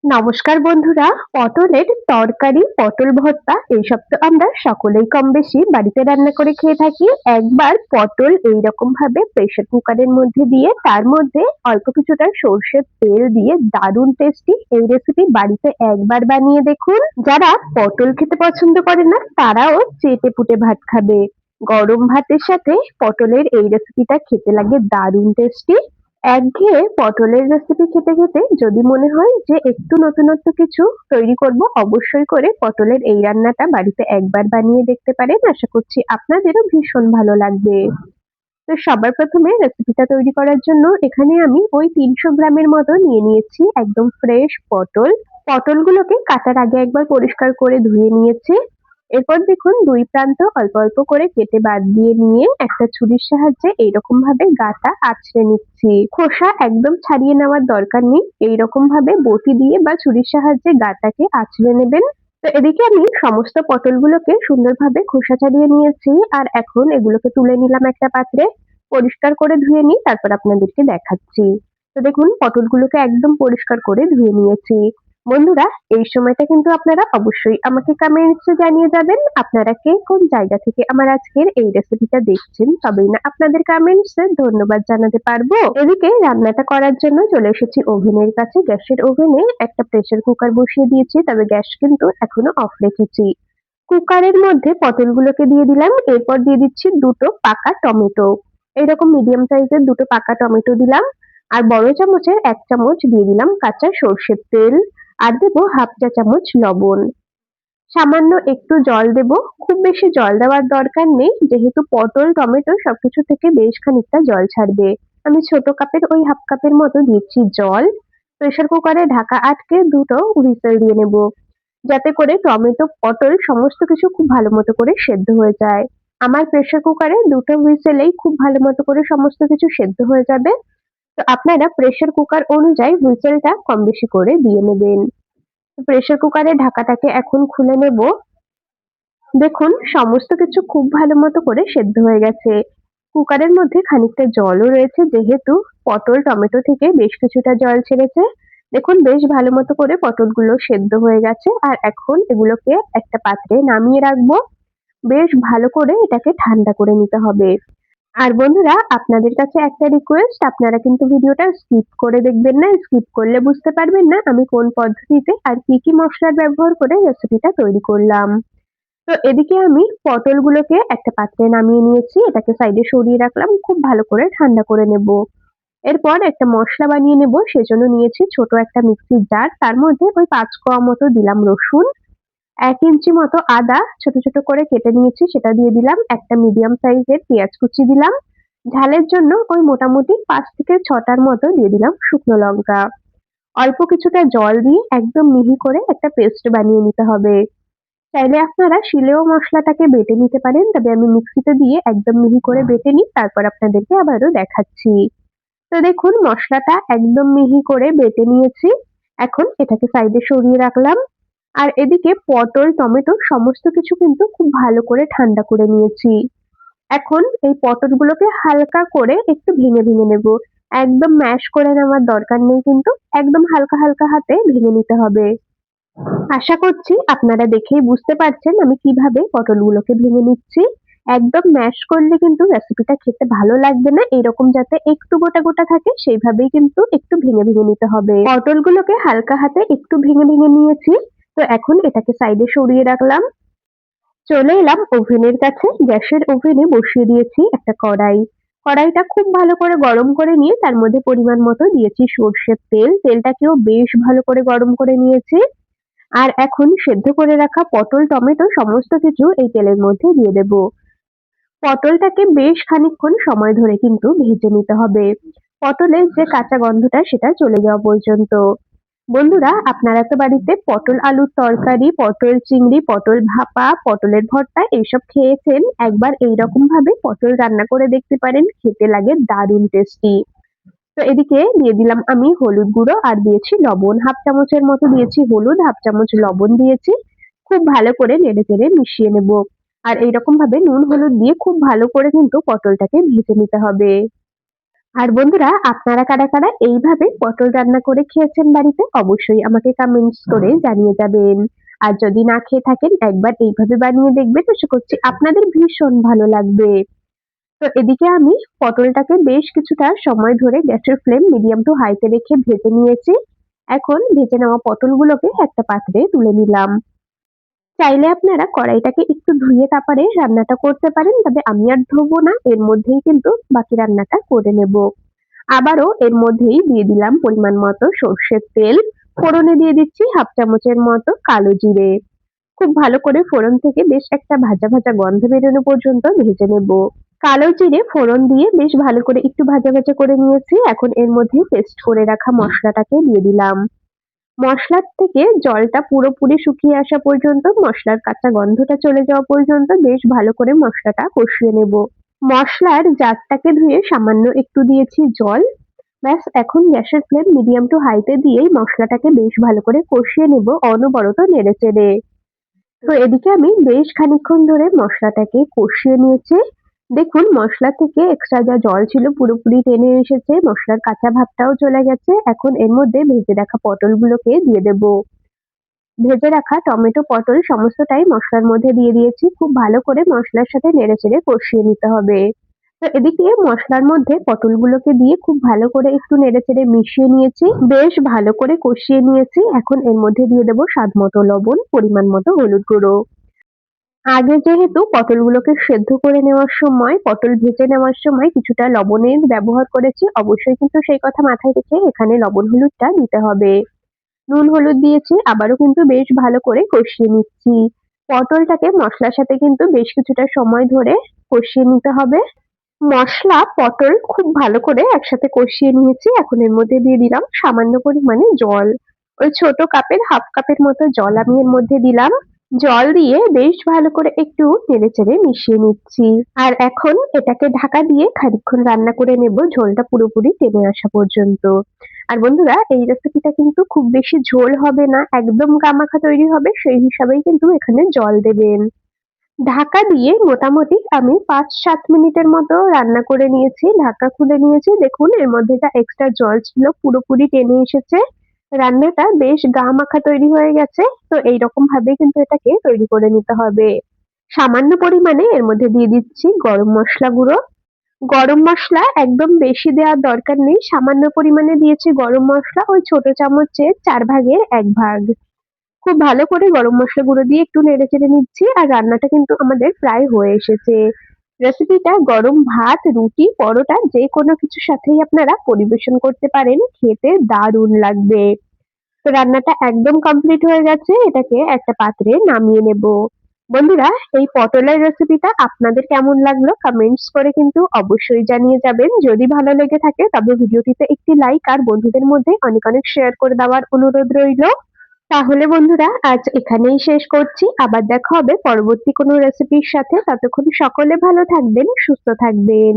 নমস্কার বন্ধুরা। পটলের তরকারি, পটল ভর্তা এইসব তো আমরা সকলেই কম-বেশি বাড়িতে রান্না করে খেয়ে থাকি। একবার পটল এইরকম ভাবে প্রেসার কুকারের মধ্যে দিয়ে তার মধ্যে অল্প কিছুটা সর্ষের তেল দিয়ে দারুণ টেস্টি এই রেসিপি বাড়িতে একবার বানিয়ে দেখুন। যারা পটল খেতে পছন্দ করে না তারাও চেটেপুটে ভাত খাবে। গরম ভাতের সাথে পটলের এই রেসিপিটা খেতে লাগে দারুণ টেস্টি। একঘেয়ে পটলের রেসিপি খেতে খেতে যদি মনে হয় যে একটু নতুনত্ব কিছু তৈরি করব, অবশ্যই করে পটলের এই রান্নাটা বাড়িতে একবার বানিয়ে দেখতে পারেন। আশা করছি আপনাদেরও ভীষণ ভালো লাগবে। তো সবার প্রথমে রেসিপিটা তৈরি করার জন্য এখানে আমি ওই ৩০০ গ্রামের মতো নিয়ে নিয়েছি একদম ফ্রেশ পটল। পটলগুলোকে কাটার আগে একবার পরিষ্কার করে ধুয়ে নিয়েছি। এরপর দেখুন ২ প্রান্ত অল্প অল্প করে কেটে বাদ দিয়ে নিয়ে একটা ছুরির সাহায্যে এইরকম ভাবে গাটা আঁচড়ে নিচ্ছি। খোসা একদম ছাড়িয়ে নেওয়ার দরকার নেই। এইরকম ভাবে বটি দিয়ে বা ছুরির সাহায্যে গাটাকে আঁচড়ে নেবেন। তো এদিকে আমি সমস্ত পটলগুলোকে সুন্দরভাবে খোসা ছাড়িয়ে নিয়েছি আর এখন এগুলোকে তুলে নিলাম একটা পাত্রে। পরিষ্কার করে ধুয়ে নিই, তারপর আপনাদেরকে দেখাচ্ছি। তো দেখুন পটলগুলোকে একদম পরিষ্কার করে ধুয়ে নিয়েছি। বন্ধুরা, এই সময়টা কিন্তু আপনারা অবশ্যই আমাকে কমেন্টসে জানিয়ে যাবেন আপনারা কে কোন জায়গা থেকে আমার আজকের এই রেসিপিটা দেখছেন, তবেই না আপনাদের কমেন্টসে ধন্যবাদ জানাতে পারবো। এদিকে রান্নাটা করার জন্য চলে এসেছি ওভেনের কাছে। গ্যাসের ওভেনে একটা প্রেসার কুকার বসিয়ে দিয়েছি, তবে গ্যাস কিন্তু এখনো অফ রেখেছি। কুকারের মধ্যে পটলগুলোকে দিয়ে দিলাম, এরপর দিয়ে দিচ্ছি ২ টো পাকা টমেটো। এরকম মিডিয়াম সাইজের ২ টো পাকা টমেটো দিলাম। আর বড় চামচের ১ চামচ দিয়ে দিলাম কাঁচা সর্ষের তেল। আর দেবো ১/২ চা চামচ লবণ। সামান্য একটু জল দেব। খুব বেশি জল দেওয়ার দরকার নেই, যেহেতু পটল, টমেটো সবকিছু থেকে বেশ খানিকটা জল ছাড়বে। আমি ছোট কাপের ওই ১/২ কাপের মতো দিচ্ছি জল। প্রেসার কুকারে ঢাকা আটকে ২ টো হুইসেল দিয়ে নেব। যাতে করে টমেটো, পটল সমস্ত কিছু খুব ভালো মতো করে সেদ্ধ হয়ে যায়। আমার প্রেসার কুকারে ২ টো হুইসেলেই খুব ভালো মতো করে সমস্ত কিছু সেদ্ধ হয়ে যাবে। তো আপনারা প্রেসার কুকার অনুযায়ী হুইসেলটা কম বেশি করে দিয়ে নেবেন। প্রেসার কুকারের ঢাকাটাকে এখন খুলে নেব। দেখুন সমস্ত কিছু খুব ভালো মতো করে সেদ্ধ হয়ে গেছে। কুকারের মধ্যে খানিকটা জলও রয়েছে, যেহেতু পটল, টমেটো থেকে বেশ কিছুটা জল ছেড়েছে। দেখুন বেশ ভালো মতো করে পটলগুলো সেদ্ধ হয়ে গেছে আর এখন এগুলোকে একটা পাত্রে নামিয়ে রাখবো। বেশ ভালো করে এটাকে ঠান্ডা করে নিতে হবে। আর বন্ধুরা, আপনাদের কাছে একটা রিকোয়েস্ট, আপনারা কিন্তু ভিডিওটা স্কিপ করে দেখবেন না। স্কিপ করলে বুঝতে পারবেন না আমি কোন পদ্ধতিতে আর কি মসলার ব্যবহার করে রেসিপিটা তৈরি করলাম। তো এদিকে আমি পটলগুলোকে একটা পাত্রে নামিয়ে নিয়েছি। এটাকে সাইডে সরিয়ে রাখলাম। খুব ভালো করে ঠান্ডা করে নেব। এরপর একটা মসলা বানিয়ে নেব। সেজন্য নিয়েছি ছোট একটা মিক্সির জার। তার মধ্যে ওই ৫ কোয়া মতো দিলাম রসুন। ১ ইঞ্চি মতো আদা ছোট ছোট করে কেটে নিয়েছি, সেটা দিয়ে দিলাম। একটা মিডিয়াম সাইজের পেঁয়াজ কুচি দিলাম। ঝালের জন্য ওই মোটামুটি ৫ থেকে ৬ টার মতো দিয়ে দিলাম শুকনো লঙ্কা। অল্প কিছুটা জল দিয়ে একদম মিহি করে একটা পেস্ট বানিয়ে নিতে হবে। চাইলে আপনারা শিলেও মসলাটাকে বেটে নিতে পারেন, তবে আমি মিক্সিতে দিয়ে একদম মিহি করে বেটে নিই, তারপর আপনাদেরকে আবারও দেখাচ্ছি। তো দেখুন মসলাটা একদম মিহি করে বেটে নিয়েছি। এখন এটাকে সাইডে সরিয়ে রাখলাম। আর এদিকে পটল, টমেটো সমস্ত কিছু কিন্তু খুব ভালো করে ঠান্ডা করে নিয়েছি। এখন এই পটলগুলোকে হালকা করে একটু ভেঙে নেব। একদম ম্যাশ করে নেওয়ার দরকার নেই কিন্তু, একদম হালকা হালকা হাতে ভেঙে নিতে হবে। আশা করছি আপনারা দেখেই বুঝতে পারছেন আমি কিভাবে পটলগুলোকে ভেঙে নিচ্ছি। একদম ম্যাশ করলে কিন্তু রেসিপিটা খেতে ভালো লাগবে না। এরকম যাতে একটু গোটা থাকে সেইভাবেই কিন্তু একটু ভেঙে নিতে হবে। পটলগুলোকে হালকা হাতে একটু ভেঙে নিয়েছি। তো এখন এটাকে সাইডে সরিয়ে রাখলাম। চলে এলাম ওভেনের কাছে। গ্যাসের ওভেনে বসিয়ে দিয়েছি একটা কড়াই। কড়াইটা খুব ভালো করে গরম করে নিয়ে তার মধ্যে পরিমাণ মতো দিয়েছি সর্ষের তেল। তেলটাকেও বেশ ভালো করে গরম করে নিয়েছি। আর এখন সেদ্ধ করে রাখা পটল, টমেটো সমস্ত কিছু এই তেলের মধ্যে দিয়ে দেব। পটলটাকে বেশ খানিকক্ষণ সময় ধরে কিন্তু ভেজে নিতে হবে। পটলের যে কাঁচা গন্ধটা সেটা চলে যাওয়া পর্যন্ত। বন্ধুরা, আপনারা তো বাড়িতে পটল আলুর তরকারি, পটল চিংড়ি, পটল ভাপা, পটলের ভর্তা এইসব খেয়েছেন। একবার এইরকম ভাবে পটল রান্না করে দেখতে পারেন, খেতে লাগে দারুণ টেস্টি। তো এদিকে দিয়ে দিলাম আমি হলুদ গুঁড়ো আর দিয়েছি লবণ। ১/২ চামচের মতো দিয়েছি হলুদ, ১/২ চামচ লবণ দিয়েছি। খুব ভালো করে নেড়ে মিশিয়ে নেব। আর এইরকম ভাবে নুন হলুদ দিয়ে খুব ভালো করে কিন্তু পটলটাকে ভেজে নিতে হবে। আর বন্ধুরা, আপনারা কারা কারা এইভাবে পটল রান্না করে খেয়েছেন বাড়িতে অবশ্যই আমাকে কমেন্টস করে জানিয়ে যাবেন। আর যদি না খেয়ে থাকেন একবার এইভাবে বানিয়ে দেখবেন, আশা করছি আপনাদের ভীষণ ভালো লাগবে। তো এদিকে আমি পটলটাকে বেশ কিছুটা সময় ধরে গ্যাসের ফ্লেম মিডিয়াম টু হাইতে রেখে ভেজে নিয়েছি। এখন ভেজে নেওয়া পটলগুলোকে একটা পাত্রে তুলে নিলাম। চাইলে আপনারা কড়াইটাকে একটু ধুয়ে তারপরে রান্নাটা করতে পারেন, তবে আমি আর ধোবো না, এর মধ্যেই কিন্তু বাকি রান্নাটা করে নেব। আবারও এর মধ্যেই দিয়ে দিলাম পরিমাণ মতো সর্ষের তেল, ফোড়নে দিয়ে দিচ্ছি হাফ চামচের মতো কালো জিরে। খুব ভালো করে ফোড়ন থেকে বেশ একটা ভাজা ভাজা গন্ধ বেরোনো পর্যন্ত ভেজে নেব। কালো জিরে ফোড়ন দিয়ে বেশ ভালো করে একটু ভাজা ভাজা করে নিয়েছি। এখন এর মধ্যে পেস্ট করে রাখা মশলাটাকে দিয়ে দিলাম। মশলার থেকে জলটা পুরোপুরি শুকিয়ে আসা পর্যন্ত, মশলার কাঁচা গন্ধটা চলে যাওয়া পর্যন্ত বেশ ভালো করে মশলাটা কষিয়ে নেব। মশলার জারটাকে ধুয়ে সামান্য একটু দিয়েছি জল। ব্যাস, এখন গ্যাসের ফ্লেম মিডিয়াম টু হাইতে দিয়েই মশলাটাকে বেশ ভালো করে কষিয়ে নেব, অনবরত নেড়েচেড়ে। তো এদিকে আমি বেশ খানিকক্ষণ ধরে মশলাটাকে কষিয়ে নিয়েছি। দেখুন মশলা থেকে এক্সট্রা যা জল ছিল পুরোপুরি টেনে এসেছে, মশলার কাঁচা ভাবটাও চলে গেছে। এখন এর মধ্যে ভেজে রাখা পটলগুলোকে দিয়ে দেব। ভেজে রাখা টমেটো, পটল সমস্তটাই মশলার মধ্যে দিয়ে দিয়েছি। খুব ভালো করে মশলার সাথে নেড়েচেড়ে কষিয়ে নিতে হবে। তো এদিকে মশলার মধ্যে পটলগুলোকে দিয়ে খুব ভালো করে একটু নেড়েচেড়ে মিশিয়ে নিয়েছি। বেশ ভালো করে কষিয়ে নিয়েছি। এখন এর মধ্যে দিয়ে দেব স্বাদ মতো লবণ, পরিমাণ মতো হলুদ গুঁড়ো। আগে যেহেতু পটলগুলোকে সেদ্ধ করে নেওয়ার সময়, পটল ভেজে নেওয়ার সময় কিছুটা লবণের ব্যবহার করেছি, অবশ্যই কিন্তু সেই কথা মাথায় রেখে এখানে লবণ হলুদটা দিতে হবে। নুন হলুদ দিয়েছি, আবারও কিন্তু বেশ ভালো করে কষিয়ে নিচ্ছি। পটলটাকে মশলার সাথে কিন্তু বেশ কিছুটা সময় ধরে কষিয়ে নিতে হবে। মশলা, পটল খুব ভালো করে একসাথে কষিয়ে নিয়েছি। এখন এর মধ্যে দিয়ে দিলাম সামান্য পরিমাণে জল। ওই ছোট কাপের হাফ কাপের মতো জল আমি এর মধ্যে দিলাম। জল দিয়ে বেশ ভালো করে একটু নেড়েচেড়ে মিশিয়ে নিচ্ছি। আর এখন এটাকে ঢাকা দিয়ে খানিকক্ষণ রান্না করে নেব, ঝোলটা পুরোপুরি টেনে আসা পর্যন্ত। আর বন্ধুরা, এই রেসিপিটা কিন্তু খুব বেশি ঝোল হবে না, একদম গামাখা তৈরি হবে, সেই হিসাবেই কিন্তু এখানে জল দেবেন। ঢাকা দিয়ে মোটামুটি আমি ৫-৭ মিনিটের মতো রান্না করে নিয়েছি। ঢাকা খুলে নিয়েছি। দেখুন এর মধ্যে যা এক্সট্রা জল ছিল পুরোপুরি টেনে এসেছে। রান্নাটা বেশ গা মাখা তৈরি হয়ে গেছে। তো এইরকম ভাবেই কিন্তু এটাকে তৈরি করে নিতে হবে। সামান্য পরিমাণে এর মধ্যে দিয়ে দিচ্ছি গরম মসলা গুঁড়ো। গরম মসলা একদম বেশি দেওয়ার দরকার নেই। সামান্য পরিমাণে দিয়েছি গরম মসলা, ওই ছোট চামচের ৪ ভাগের ১ ভাগ। খুব ভালো করে গরম মসলা গুঁড়ো দিয়ে একটু নেড়েচেড়ে নিচ্ছি, আর রান্নাটা কিন্তু আমাদের প্রায় হয়ে এসেছে। রেসিপিটা গরম ভাত, রুটি, পরোটা যেকোনো কিছুর সাথেই আপনারা পরিবেশন করতে পারেন। খেতে দারুণ লাগবে। তো রান্নাটা একদম কমপ্লিট হয়ে গেছে। এটাকে একটা পাত্রে নামিয়ে নেব। বন্ধুরা, এই পটলের রেসিপিটা আপনাদের কেমন লাগলো কমেন্টস করে কিন্তু অবশ্যই জানিয়ে যাবেন। যদি ভালো লেগে থাকে তবে ভিডিওটিতে একটি লাইক আর বন্ধুদের মধ্যে অনেক অনেক শেয়ার করে দেওয়ার অনুরোধ রইল। তাহলে বন্ধুরা, আজ এখানেই শেষ করছি। আবার দেখা হবে পরবর্তী কোনো রেসিপির সাথে। ততক্ষণ সকলে ভালো থাকবেন, সুস্থ থাকবেন।